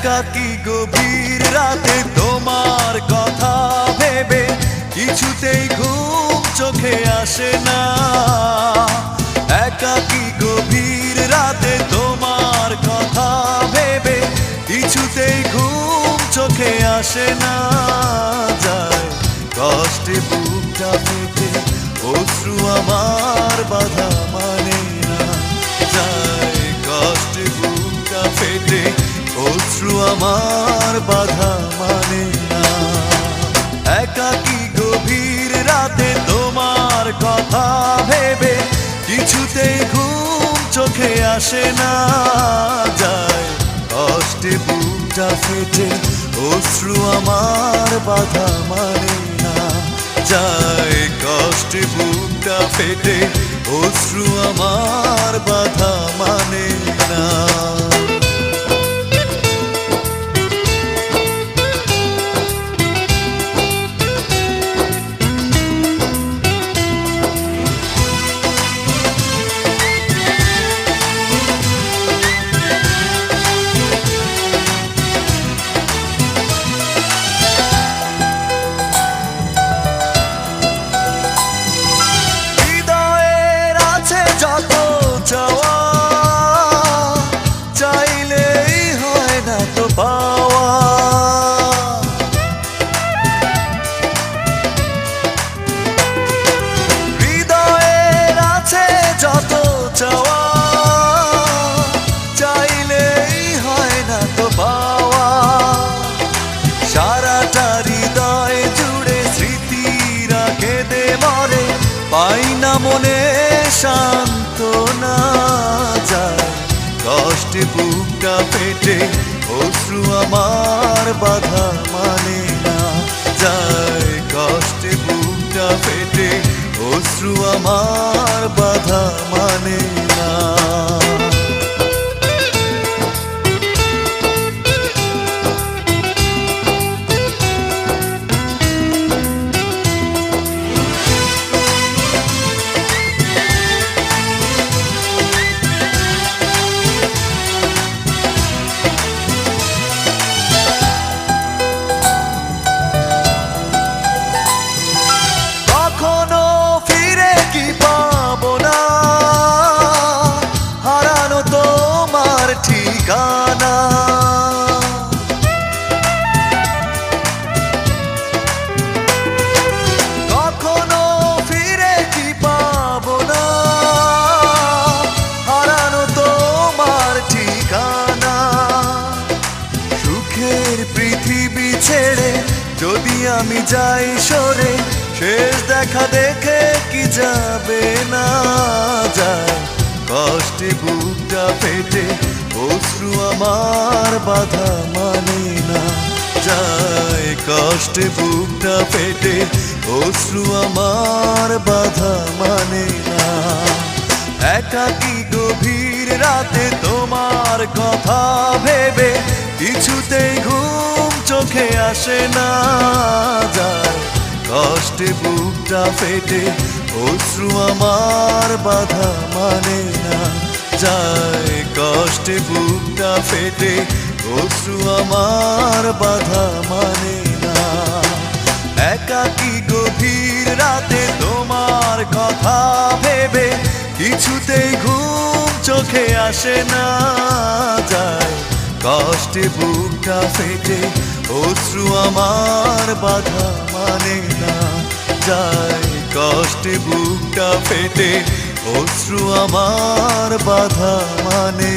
একাকী গভীর রাতে তোমার কথা ভেবে কিছুতেই ঘুম চোখে আসে না। একাকী গভীর রাতে তোমার কথা ভেবে কিছুতেই ঘুম চোখে আসে না। যায় কষ্টে বুকটা ফেটে অশ্রু আমার বাধা মানে না। যায় কষ্টে বুকটা ফেটে অশ্রু আমার বাধা মানে না। একাকী গভীর রাতে তোমার কথা ভেবে কিছুতেই ঘুম চোখে আসে না। যায় কষ্টে বুকটা ফেটে অশ্রু আমার বাধা মানে না। যায় কষ্টে বুকটা ফেটে অশ্রু আমার বাধা মানে না। পাই না মনে সান্ত্বনা। যায় কষ্টে বুকটা ফেটে অশ্রু আমার বাধা মানে না। যায় কষ্টে বুকটা ফেটে অশ্রু আমার বাধা মানে না। ঠিকানা কখনো ফিরে কি পাবো না, হারানো তোমার ঠিকানা। সুখের পৃথিবী ছেড়ে যদি আমি যাই সরে, শেষ দেখা দেখে কি যাবে না। যায় কষ্টে বুকটা ফেটে অশ্রু আমার বাধা মানে না। যায় কষ্টে বুকটা ফেটে অশ্রু আমার বাধা মানে না। একাকী গভীর রাতে তোমার কথা ভেবে কিছুতেই ঘুম চোখে আসে না। যায় কষ্টে বুকটা ফেটে অশ্রু আমার বাধা মানে না। যায় কষ্টে বুকটা ফেটে অশ্রু আমার বাধা মানে না। একাকী গভীর রাতে তোমার কথা ভেবে কিছুতেই ঘুম চোখে আসে না। যায় কষ্টে বুকটা ফেটে অশ্রু আমার বাধা মানে না। যায় কষ্টে বুকটা ফেটে অশ্রু আমার বাধা মানে